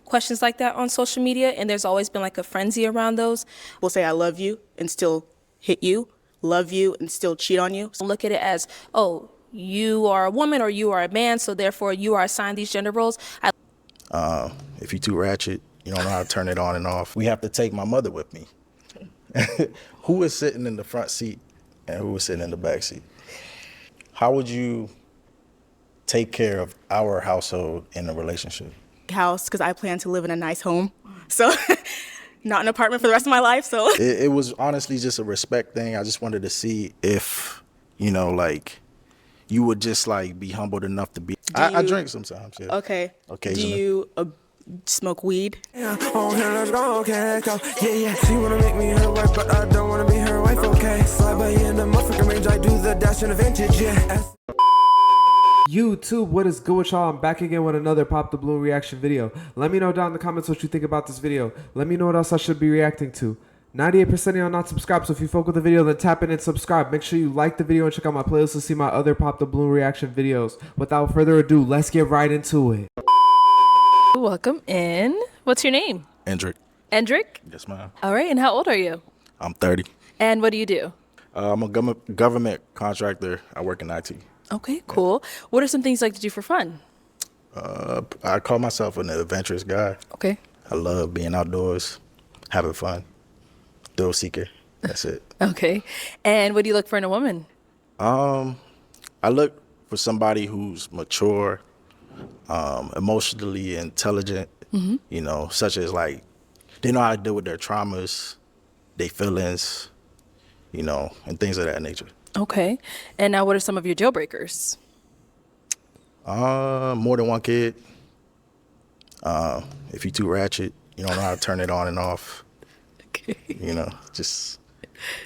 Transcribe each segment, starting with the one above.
questions like that on social media, and there's always been like a frenzy around those. We'll say I love you and still hit you, love you and still cheat on you. So look at it as, oh, you are a woman or you are a man, so therefore you are assigned these gender roles. If you're too ratchet, you don't know how to turn it on and off. We have to take my mother with me. Who was sitting in the front seat and who was sitting in the back seat? How would you take care of our household in a relationship? House, because I plan to live in a nice home. So not an apartment for the rest of my life. So It was honestly just a respect thing. I just wanted to see if, you know, like, you would just like be humbled enough to be. I drink sometimes. Yeah. Okay. Occasionally. Do you smoke weed? Yeah, on here, let's go, okay, go. Yeah, yeah. She wanna make me her wife, but I don't wanna be her wife, okay. Slide by in the motherfucking range, I do the dash in the vintage, yeah. YouTube, what is good with y'all? I'm back again with another Pop the Balloon reaction video. Let me know down in the comments what you think about this video. Let me know what else I should be reacting to. 98% of y'all not subscribed, so if you fuck with the video, then tap in and subscribe. Make sure you like the video and check out my playlist to see my other Pop the Balloon reaction videos. Without further ado, let's get right into it. Welcome in. What's your name? Endrick. Endrick? Yes, ma'am. All right, and how old are you? I'm 30. And what do you do? I'm a government contractor. I work in IT. Okay, cool. What are some things you like to do for fun? I call myself an adventurous guy. Okay. I love being outdoors, having fun, thrill seeker. That's it. Okay. And what do you look for in a woman? I look for somebody who's mature, emotionally intelligent, you know, such as like they know how to deal with their traumas, their feelings, you know, and things of that nature. Okay. And now what are some of your deal breakers? More than one kid. If you're too ratchet, you don't know how to turn it on and off. Okay. You know, just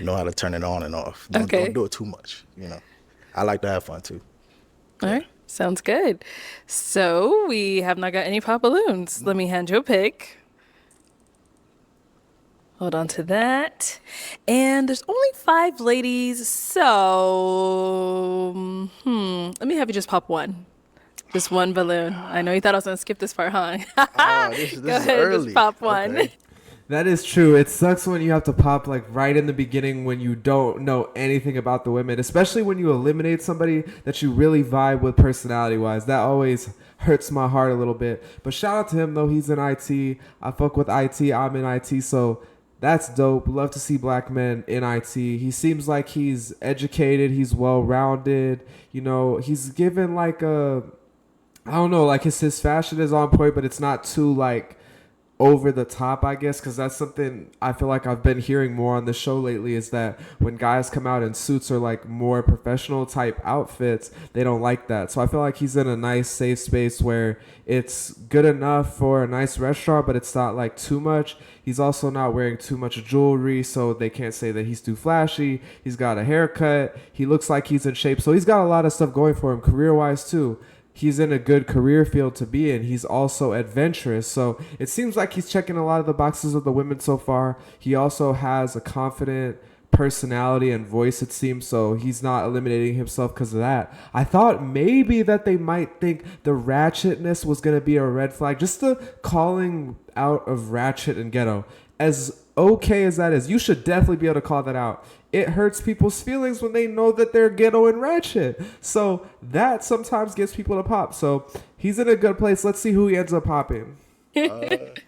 know how to turn it on and off. Okay. Don't do it too much, you know. I like to have fun too. All right. Sounds good. So we have not got any pop balloons. Let me hand you a pick. Hold on to that. And there's only 5 ladies, so let me have you just pop one. Just one balloon. I know you thought I was going to skip this part, huh? This Go is ahead, early. just pop one. Okay. That is true. It sucks when you have to pop like right in the beginning when you don't know anything about the women, especially when you eliminate somebody that you really vibe with personality wise. That always hurts my heart a little bit. But shout out to him though. He's in IT. I fuck with IT. I'm in IT. So that's dope. Love to see black men in IT. He seems like he's educated. He's well-rounded. You know, he's given like a, I don't know, like his fashion is on point, but it's not too like over the top, I guess, because that's something I feel like I've been hearing more on the show lately is that when guys come out in suits or like more professional type outfits, they don't like that. So I feel like he's in a nice safe space where it's good enough for a nice restaurant, but it's not like too much. He's also not wearing too much jewelry, so they can't say that he's too flashy. He's got a haircut. He looks like he's in shape. So he's got a lot of stuff going for him career-wise too. He's in a good career field to be in. He's also adventurous. So it seems like he's checking a lot of the boxes of the women so far. He also has a confident personality and voice, it seems. So he's not eliminating himself because of that. I thought maybe that they might think the ratchetness was going to be a red flag. Just the calling out of ratchet and ghetto. As okay as that is, you should definitely be able to call that out. It hurts people's feelings when they know that they're ghetto and ratchet. So that sometimes gets people to pop. So he's in a good place. Let's see who he ends up popping. It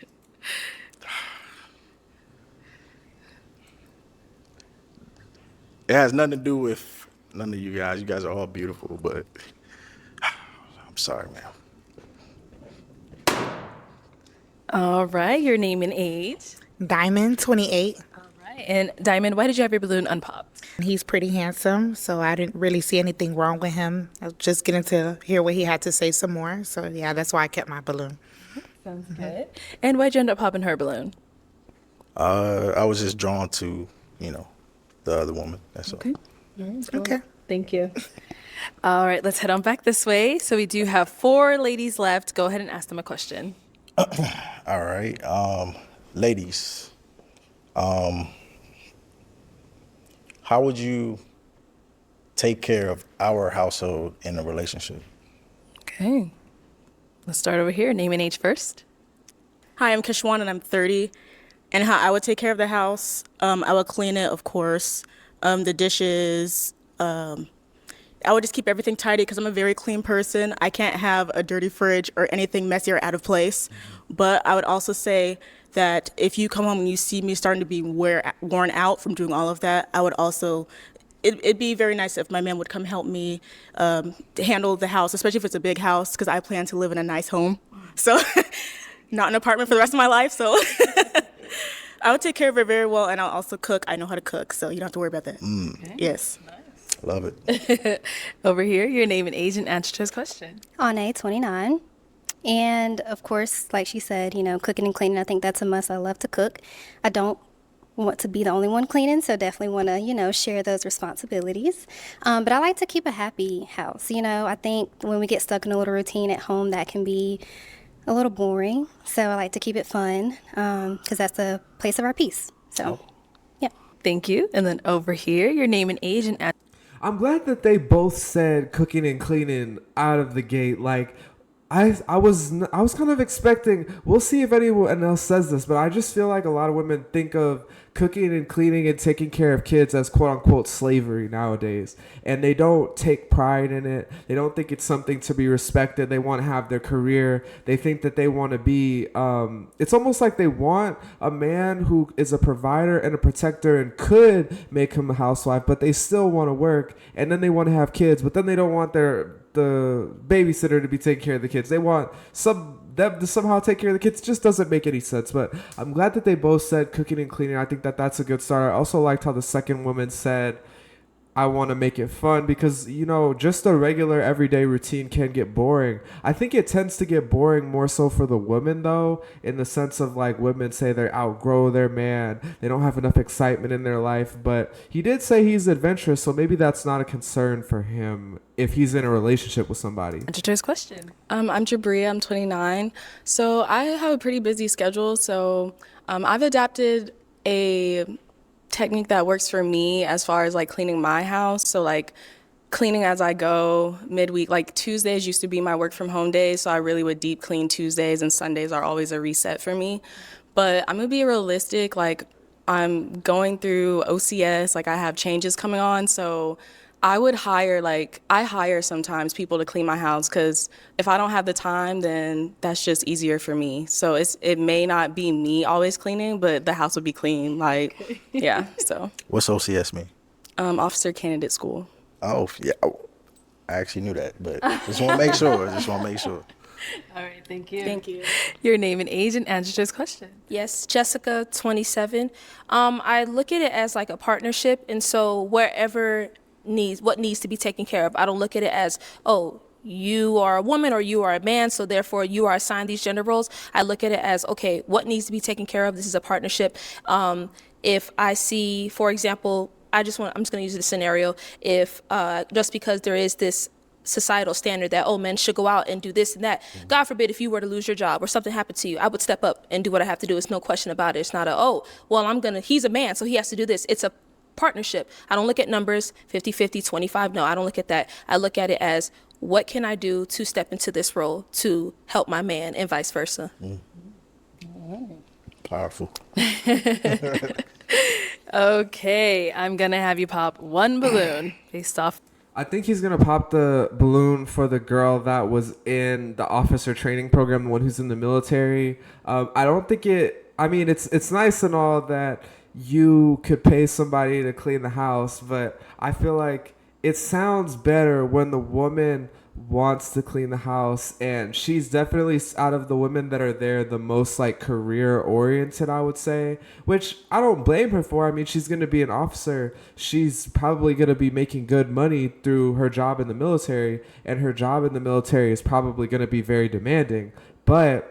has nothing to do with none of you guys. You guys are all beautiful, but I'm sorry, man. All right. Your name and age. Diamond, 28. All right. And Diamond, why did you have your balloon unpopped? He's pretty handsome, so I didn't really see anything wrong with him. I was just getting to hear what he had to say some more. So, yeah, that's why I kept my balloon. Sounds good. And why'd you end up popping her balloon? I was just drawn to, you know, the other woman. That's all. Okay. Okay. Thank you. All right. Let's head on back this way. So we do have 4 ladies left. Go ahead and ask them a question. All right. Ladies, how would you take care of our household in a relationship? Okay. Let's start over here. Name and age first. Hi, I'm Kishwan and I'm 30. And how I would take care of the house, I would clean it, of course. The dishes, I would just keep everything tidy because I'm a very clean person. I can't have a dirty fridge or anything messy or out of place. But I would also say that if you come home and you see me starting to be worn out from doing all of that, I would also, it'd be very nice if my man would come help me to handle the house, especially if it's a big house, because I plan to live in a nice home. So, not an apartment for the rest of my life. So, I would take care of it very well, and I'll also cook. I know how to cook, so you don't have to worry about that. Yes. Love it. Over here, your name and age and answer to this question. Ane, 29. And of course, like she said, cooking and cleaning, I think that's a must. I love to cook. I don't want to be the only one cleaning, so definitely want to, share those responsibilities. But I like to keep a happy house. I think when we get stuck in a little routine at home, that can be a little boring. So I like to keep it fun because that's the place of our peace. So, yeah. Thank you. And then over here, your name and age and answer. I'm glad that they both said cooking and cleaning out of the gate. Like, I was kind of expecting. We'll see if anyone else says this, but I just feel like a lot of women think of cooking and cleaning and taking care of kids as quote unquote slavery nowadays, and they don't take pride in it. They don't think it's something to be respected. They want to have their career. They think that they want to be. It's almost like they want a man who is a provider and a protector and could make him a housewife, but they still want to work, and then they want to have kids, but then they don't want the babysitter to be taking care of the kids. They want them to somehow take care of the kids. It just doesn't make any sense. But I'm glad that they both said cooking and cleaning. I think that that's a good start. I also liked how the second woman said, I want to make it fun, because, just a regular everyday routine can get boring. I think it tends to get boring more so for the women, though, in the sense of like women say they outgrow their man. They don't have enough excitement in their life. But he did say he's adventurous, so maybe that's not a concern for him if he's in a relationship with somebody. Answer to this question. I'm Jabria, I'm 29. So I have a pretty busy schedule. So I've adapted a technique that works for me as far as like cleaning my house. So like cleaning as I go midweek, like Tuesdays used to be my work from home days. So I really would deep clean Tuesdays, and Sundays are always a reset for me. But I'm gonna be realistic. Like I'm going through OCS, like I have changes coming on. So I hire sometimes people to clean my house, because if I don't have the time, then that's just easier for me. So it may not be me always cleaning, but the house would be clean. Like, yeah, so. What's OCS mean? Officer Candidate School. Oh, yeah. I actually knew that, but just want to make sure. All right, thank you. Thank you. Your name and age and answer to this question. Yes, Jessica, 27. I look at it as like a partnership, and so wherever what needs to be taken care of, I don't look at it as, oh, you are a woman or you are a man, so therefore you are assigned these gender roles. I look at it as, okay, what needs to be taken care of? This is a partnership. If I see, for example, I'm just going to use this scenario. If just because there is this societal standard that, oh, men should go out and do this and that. God forbid if you were to lose your job or something happened to you, I would step up and do what I have to do. It's no question about it. It's not he's a man, so he has to do this. It's a partnership. I don't look at numbers, 50-50, 25. No, I don't look at that. I look at it as, what can I do to step into this role to help my man, and vice versa. Powerful. Okay, I'm going to have you pop one balloon based off. I think he's going to pop the balloon for the girl that was in the officer training program, the one who's in the military. I don't think it's nice and all that you could pay somebody to clean the house, but I feel like it sounds better when the woman wants to clean the house, and she's definitely, out of the women that are there, the most like career oriented, I would say, which I don't blame her for. I mean, she's going to be an officer. She's probably going to be making good money through her job in the military, and her job in the military is probably going to be very demanding, but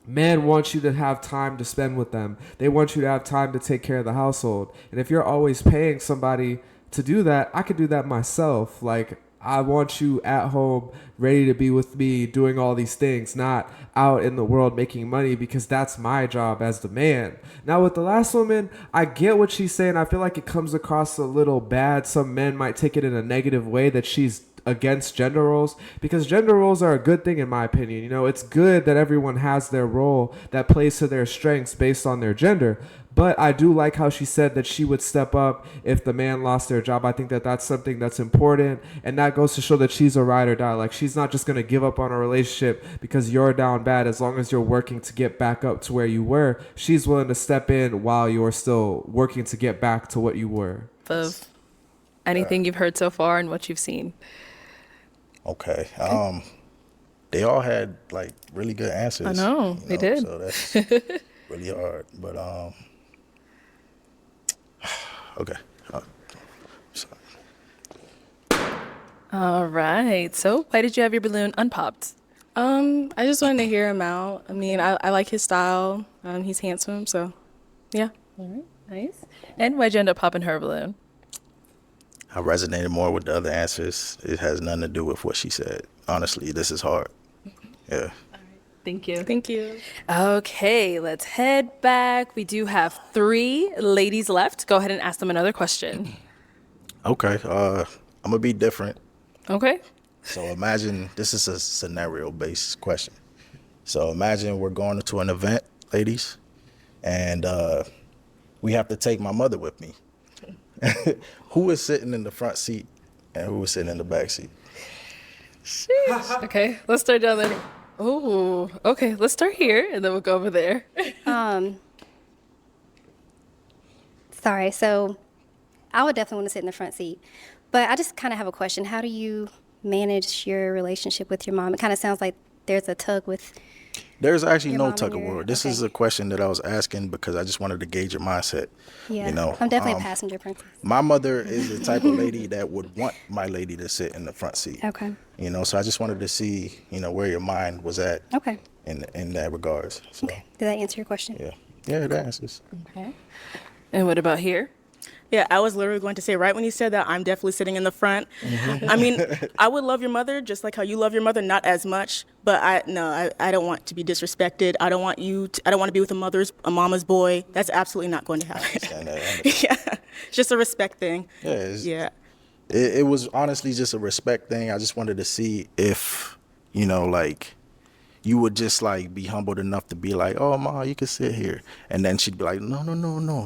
men want you to have time to spend with them. They want you to have time to take care of the household. And if you're always paying somebody to do that, I could do that myself. Like, I want you at home, ready to be with me, doing all these things, not out in the world making money, because that's my job as the man. Now, with the last woman, I get what she's saying. I feel like it comes across a little bad. Some men might take it in a negative way that she's against gender roles, because gender roles are a good thing in my opinion. You know, it's good that everyone has their role that plays to their strengths based on their gender. But I do like how she said that she would step up if the man lost their job. I think that that's something that's important, and that goes to show that she's a ride or die. Like, she's not just going to give up on a relationship because you're down bad. As long as you're working to get back up to where you were, she's willing to step in while you're still working to get back to what you were. Of anything you've heard so far and what you've seen. Okay. They all had like really good answers. I know, they did. So that's really hard. But okay. Sorry. All right. So why did you have your balloon unpopped? I just wanted to hear him out. I mean, I like his style. He's handsome, so yeah. All right. Nice. And why'd you end up popping her balloon? I resonated more with the other answers. It has nothing to do with what she said. Honestly, this is hard. Yeah. Thank you. Thank you. Okay, let's head back. We do have 3 ladies left. Go ahead and ask them another question. Okay. I'm gonna be different. Okay. So imagine this is a scenario-based question. So imagine we're going to an event, ladies, and we have to take my mother with me. Who is sitting in the front seat and who is sitting in the back seat? Sheesh. Okay, let's start down there. Oh, okay. Let's start here and then we'll go over there. Sorry, so I would definitely want to sit in the front seat. But I just kind of have a question. How do you manage your relationship with your mom? It kind of sounds like there's a tug with... There's actually Your no mom and tug of your- war. This okay. is a question that I was asking because I just wanted to gauge your mindset. Yeah, You know, I'm definitely a passenger princess. my mother is the type of lady that would want my lady to sit in the front seat. Okay. You know, so I just wanted to see, you know, where your mind was at Okay. in that regards. So, Okay. Did that answer your question? yeah. Yeah, that answers. Okay. And what about here? Yeah, I was literally going to say right when you said that, I'm definitely sitting in the front. I mean, I would love your mother just like how you love your mother, not as much, but I don't want to be disrespected. I don't want to be with a mama's boy. That's absolutely not going to happen. Understand that. Yeah, it's just a respect thing. Yeah, Yeah. It was honestly just a respect thing. I just wanted to see if, you know, like, you would just like be humbled enough to be like, oh, Ma, you can sit here. And then she'd be like, no,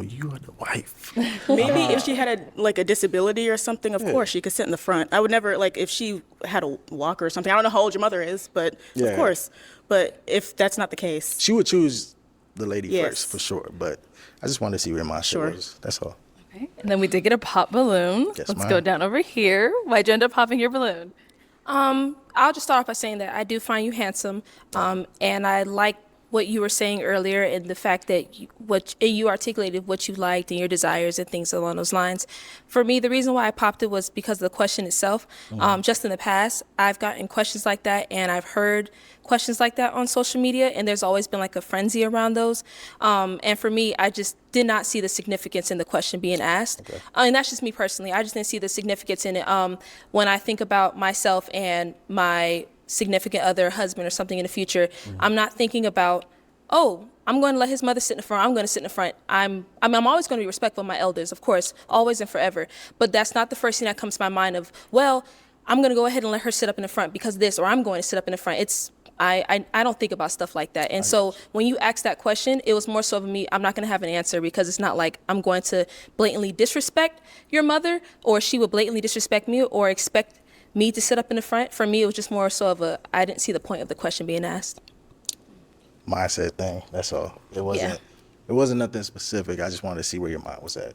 you are the wife. Maybe if she had a disability or something, of course she could sit in the front. I would never, like, if she had a walker or something. I don't know how old your mother is, but Yeah. of course. But if that's not the case, She would choose the lady Yes. first, for sure. But I just wanted to see where my Sure. shit was. That's all. Okay. And then we did get a pop balloon. Yes, Let's ma'am. go down over here. Why'd you end up popping your balloon? I'll just start off by saying that I do find you handsome, and I like what you were saying earlier and the fact that you articulated what you liked and your desires and things along those lines. For me, the reason why I popped it was because of the question itself. Just in the past, I've gotten questions like that, and I've heard questions like that on social media, and there's always been like a frenzy around those. And for me, I just did not see the significance in the question being asked. And that's just me personally. I just didn't see the significance in it. When I think about myself and my significant other, husband or something in the future, I'm not thinking about, oh, I'm going to let his mother sit in the front. I'm going to sit in the front. I'm always going to be respectful of my elders, of course, always and forever. But that's not the first thing that comes to my mind of, well, I'm going to go ahead and let her sit up in the front because of this, or I'm going to sit up in the front. I don't think about stuff like that. And so when you asked that question, it was more so of me, I'm not going to have an answer because it's not like I'm going to blatantly disrespect your mother or she would blatantly disrespect me or expect me to sit up in the front. For me, it was just more so of I didn't see the point of the question being asked. Mindset thing. That's all. It wasn't nothing specific. I just wanted to see where your mind was at.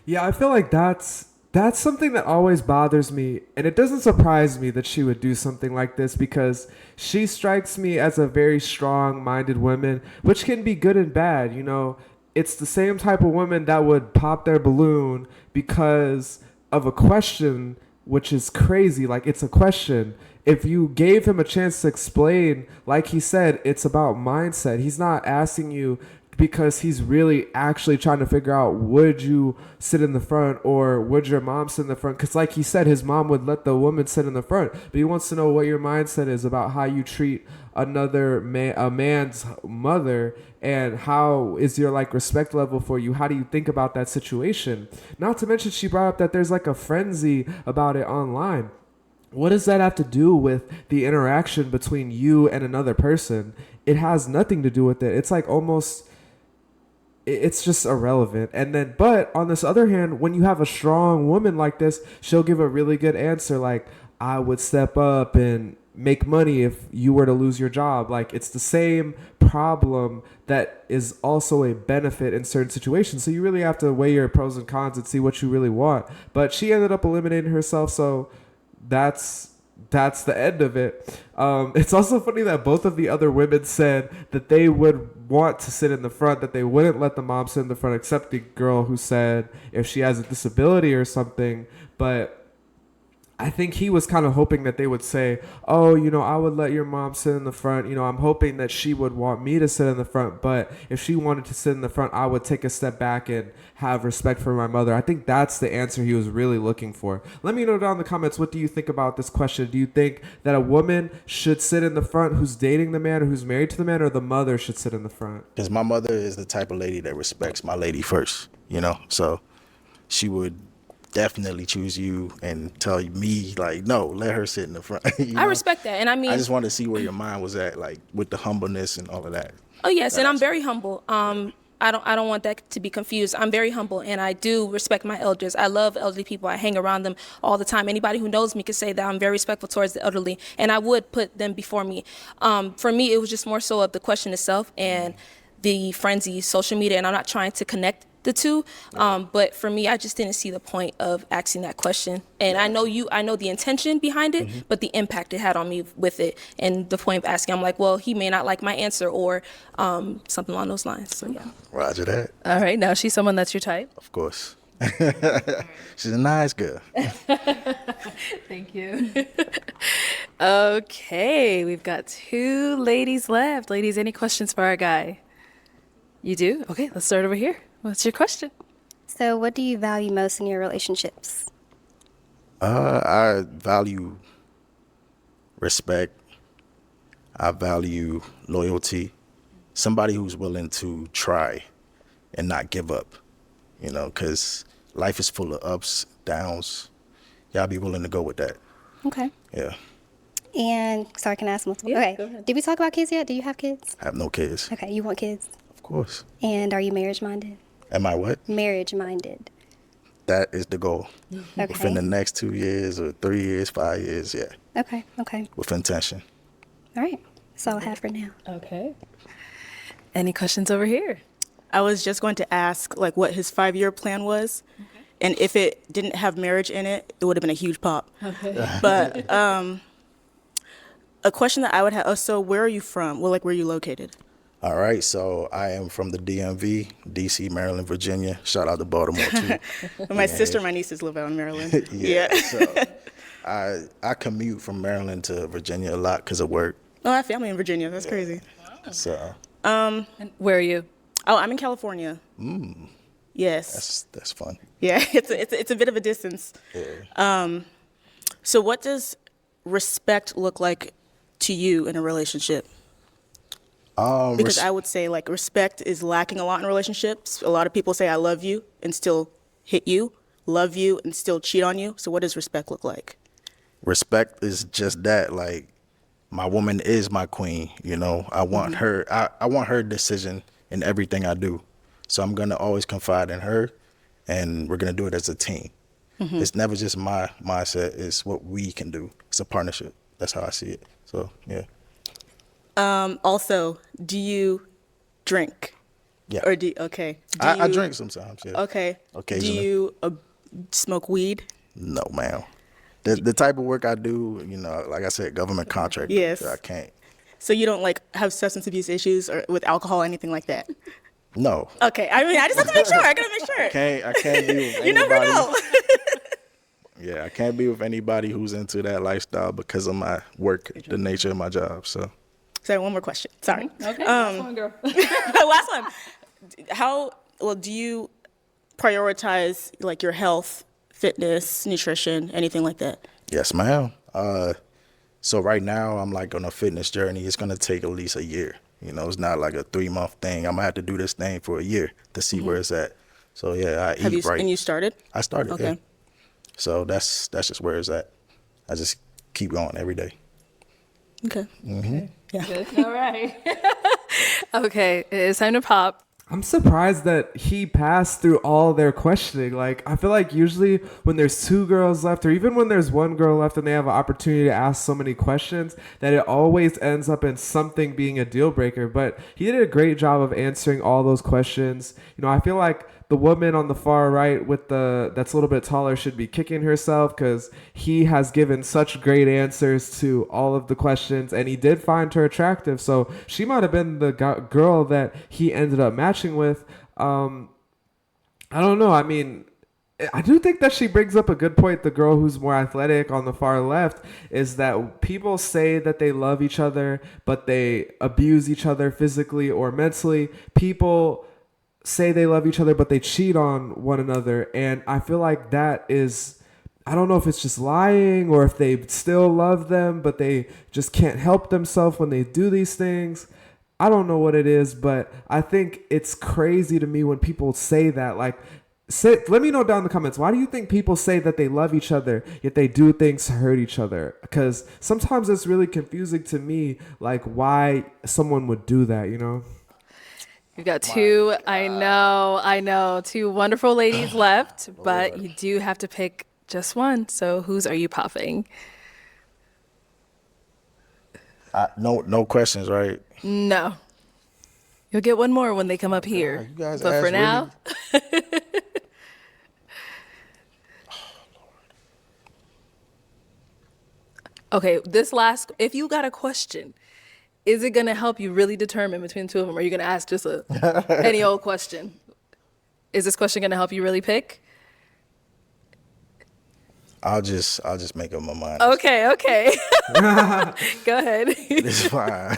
Yeah, I feel like that's something that always bothers me, and it doesn't surprise me that she would do something like this because she strikes me as a very strong-minded woman, which can be good and bad. You know, it's the same type of woman that would pop their balloon because of a question, which is crazy. Like, it's a question. If you gave him a chance to explain, like he said, it's about mindset. He's not asking you because he's really actually trying to figure out, would you sit in the front or would your mom sit in the front? Because like he said, his mom would let the woman sit in the front. But he wants to know what your mindset is about how you treat a man's mother, and how is your like respect level for you? How do you think about that situation? Not to mention she brought up that there's like a frenzy about it online. what does that have to do with the interaction between you and another person? It has nothing to do with it. It's like almost, it's just irrelevant. And then, but on this other hand, when you have a strong woman like this, she'll give a really good answer. Like, I would step up and make money if you were to lose your job. Like, it's the same problem that is also a benefit in certain situations. So you really have to weigh your pros and cons and see what you really want. But she ended up eliminating herself. So that's the end of it. It's also funny that both of the other women said that they would want to sit in the front, that they wouldn't let the mom sit in the front, except the girl who said if she has a disability or something. But I think he was kind of hoping that they would say, oh, I would let your mom sit in the front. I'm hoping that she would want me to sit in the front. But if she wanted to sit in the front, I would take a step back and have respect for my mother. I think that's the answer he was really looking for. Let me know down in the comments, what do you think about this question? Do you think that a woman should sit in the front who's dating the man or who's married to the man, or the mother should sit in the front? Because my mother is the type of lady that respects my lady first, so she would definitely choose you and tell me, like, no, let her sit in the front. I respect that. And I mean, I just wanted to see where your mind was at, like, with the humbleness and all of that. oh yes, and I'm very humble. I don't want that to be confused. I'm very humble, and I do respect my elders. I love elderly people. I hang around them all the time. Anybody who knows me can say that I'm very respectful towards the elderly, and I would put them before me. For me, it was just more so of the question itself and the frenzy, social media, and I'm not trying to connect the two. But for me, I just didn't see the point of asking that question. And I know the intention behind it, but the impact it had on me with it, and the point of asking, I'm like, well, he may not like my answer, or something along those lines. So yeah. Roger that. All right, now she's someone that's your type. Of course. She's a nice girl. Thank you. Okay, we've got 2 ladies left. Ladies, any questions for our guy? You do? Okay, let's start over here. What's your question? So, what do you value most in your relationships? I value respect. I value loyalty. Somebody who's willing to try and not give up, because life is full of ups, downs. Y'all be willing to go with that. Okay. Yeah. And sorry, can I ask multiple? Yeah, okay. go ahead. Did we talk about kids yet? Do you have kids? I have no kids. Okay, you want kids. Of course. And are you marriage minded? Am I what? Marriage minded. That is the goal. Okay. Within the next 2 years or 3 years, 5 years, yeah. Okay. Okay. With intention. All right. That's all I have for now. Okay. Any questions over here? I was just going to ask, like, what his 5-year plan was. Okay. And if it didn't have marriage in it, it would have been a huge pop. Okay. But a question that I would have, so where are you from? Well, like, where are you located? All right, so I am from the DMV, DC, Maryland, Virginia. Shout out to Baltimore, too. My sister and my nieces live out in Maryland. Yeah. So I commute from Maryland to Virginia a lot because of work. Oh, I have family in Virginia. That's crazy. So And where are you? Oh, I'm in California. Yes. that's fun. Yeah, it's a bit of a distance. Yeah. So what does respect look like to you in a relationship? Because I would say, like, respect is lacking a lot in relationships. A lot of people say I love you and still hit you, love you and still cheat on you. So what does respect look like? Respect is just that. Like, my woman is my queen. I want her. I want her decision in everything I do. So I'm gonna always confide in her, and we're gonna do it as a team. It's never just my mindset. It's what we can do. It's a partnership. That's how I see it. So yeah. Also, do you drink? Yeah. Or okay. I drink sometimes. Yeah. Okay. Occasionally. Do you smoke weed? No, ma'am. The type of work I do, like I said, government contract. Yes. I can't. So you don't, like, have substance abuse issues or with alcohol, anything like that? No. Okay. I mean, I just have to make sure. I gotta make sure. I can't be with anybody. You never know. Yeah, I can't be with anybody who's into that lifestyle because of my work, the nature of my job. So. Sorry, one more question. Sorry. Okay, last one, girl. Last one. Do you prioritize, like, your health, fitness, nutrition, anything like that? Yes, ma'am. So right now I'm, like, on a fitness journey. It's going to take at least a year. It's not like a 3-month thing. I'm going to have to do this thing for a year to see where it's at. So, yeah, And you started? I started, Okay. yeah. So that's just where it's at. I just keep going every day. Okay. Yeah. All right. Okay, it's time to pop. I'm surprised that he passed through all their questioning. Like, I feel like usually when there's two girls left, or even when there's one girl left and they have an opportunity to ask so many questions, that it always ends up in something being a deal breaker. But he did a great job of answering all those questions. You know, I feel like the woman on the far right with that's a little bit taller should be kicking herself, because he has given such great answers to all of the questions, and he did find her attractive. So she might have been the girl that he ended up matching with. I don't know. I mean, I do think that she brings up a good point. The girl who's more athletic on the far left is that people say that they love each other, but they abuse each other physically or mentally. People say they love each other, but they cheat on one another. And I feel like that is, I don't know if it's just lying or if they still love them, but they just can't help themselves when they do these things. I don't know what it is, but I think it's crazy to me when people say that. Like, let me know down in the comments, why do you think people say that they love each other, yet they do things to hurt each other? Because sometimes it's really confusing to me, like, why someone would do that, you know? We've got two, I know, two wonderful ladies left, but you do have to pick just one. So whose are you popping? No questions, right? No. You'll get one more when they come up here. You guys But for asked now, okay, if you got a question, is it going to help you really determine between the two of them? Or are you going to ask just any old question? Is this question going to help you really pick? I'll just make up my mind. Okay. Go ahead. It's fine.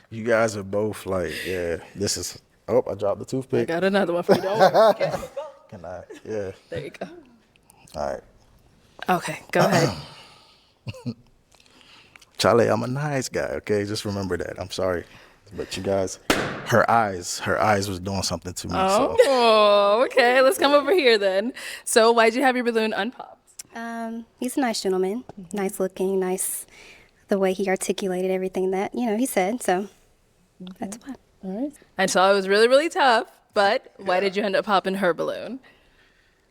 You guys are both like, yeah, this is, oh, I dropped the I toothpick. got another one for you. Don't worry. Okay. Can I? Yeah. There you go. All right. Okay, go ahead. Charlie, I'm a nice guy, okay? Just remember that. I'm sorry. But you guys, her eyes was doing something to me. So. Oh, okay. Let's come over here then. So why'd you have your balloon unpopped? He's a nice gentleman, nice looking, nice the way he articulated everything that, he said. So that's why. All right. I saw it was really, really tough, but why did you end up popping her balloon?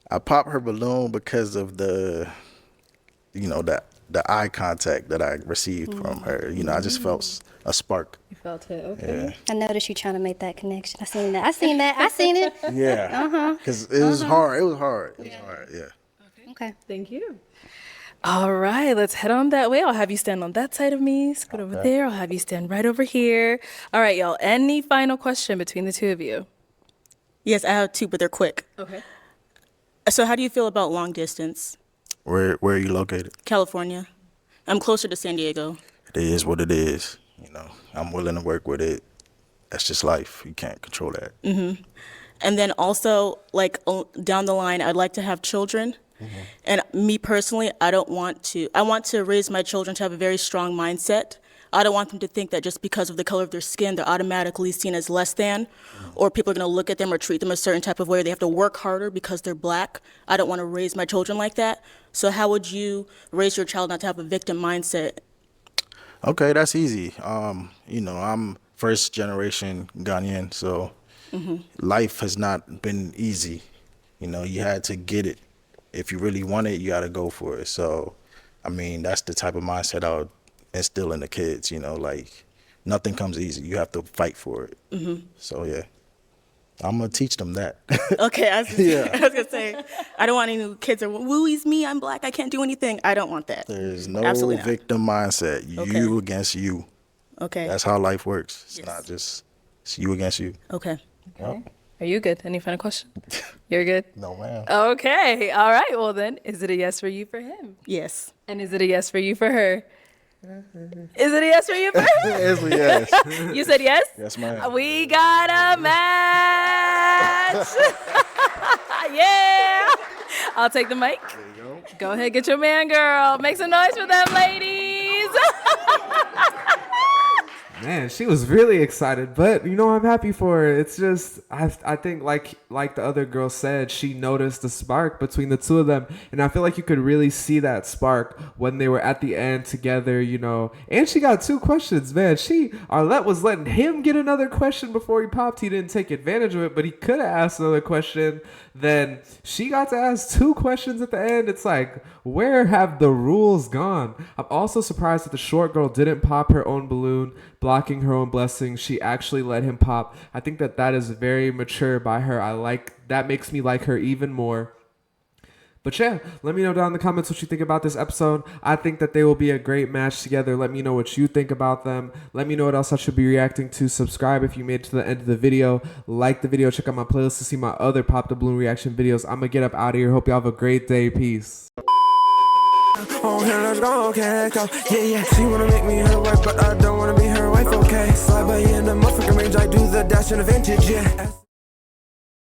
I popped her balloon because of the eye contact that I received from her. You know, I just felt a spark. You felt it, okay. Yeah. I noticed you trying to make that connection. I seen it. Yeah. Because it was hard. It was hard, yeah. Okay. Thank you. All right, let's head on that way. I'll have you stand on that side of me. Scoot over there. I'll have you stand right over here. All right, y'all. Any final question between the two of you? Yes, I have two, but they're quick. Okay. So how do you feel about long distance? Where are you located? California. I'm closer to San Diego. It is what it is. You know, I'm willing to work with it. That's just life. You can't control that. Mm-hmm. And then also, like, down the line, I'd like to have children. Mm-hmm. And me personally, I want to raise my children to have a very strong mindset. I don't want them to think that just because of the color of their skin, they're automatically seen as less than, or people are going to look at them or treat them a certain type of way. They have to work harder because they're black. I don't want to raise my children like that. So how would you raise your child not to have a victim mindset? Okay, that's easy. I'm first generation Ghanaian, so life has not been easy. You know, you had to get it. If you really want it, you got to go for it. So, I mean, that's the type of mindset I would instill in the kids, you know, like nothing comes easy. You have to fight for it. Mm-hmm. So, yeah, I'm going to teach them that. Okay, I was going to say, I don't want any kids are, woo, he's me, I'm black, I can't do anything. I don't want that. There's no Absolutely victim mindset. You against you. Okay. That's how life works. It's not just it's you against you. Okay. Yep. Are you good? Any final question? You're good? No, ma'am. Okay. All right. Well, then, is it a yes for you for him? Yes. And is it a yes for you for her? Is it a yes for you for her? It's a yes. You said yes? Yes, ma'am. We got a match. Yeah. I'll take the mic. There you go. Go ahead, get your man, girl. Make some noise for them, ladies. Man, she was really excited, but I'm happy for her. It's just I think like the other girl said, she noticed the spark between the two of them, and I feel like you could really see that spark when they were at the end together, And she got 2 questions, man. Arlette was letting him get another question before he popped. He didn't take advantage of it, but he could have asked another question. Then she got to ask 2 questions at the end. It's like, where have the rules gone? I'm also surprised that the short girl didn't pop her own balloon, blocking her own blessing. She actually let him pop. I think that is very mature by her. That makes me like her even more. But yeah, let me know down in the comments what you think about this episode. I think that they will be a great match together. Let me know what you think about them. Let me know what else I should be reacting to. Subscribe if you made it to the end of the video. Like the video. Check out my playlist to see my other Pop the Balloon reaction videos. I'm going to get up out of here. Hope y'all have a great day. Peace. Oh, here, let's go, okay, go. Yeah. She wanna make me her wife, but I don't wanna be her wife, okay. Slide by in the motherfucking range, I do the dash in a vintage, yeah.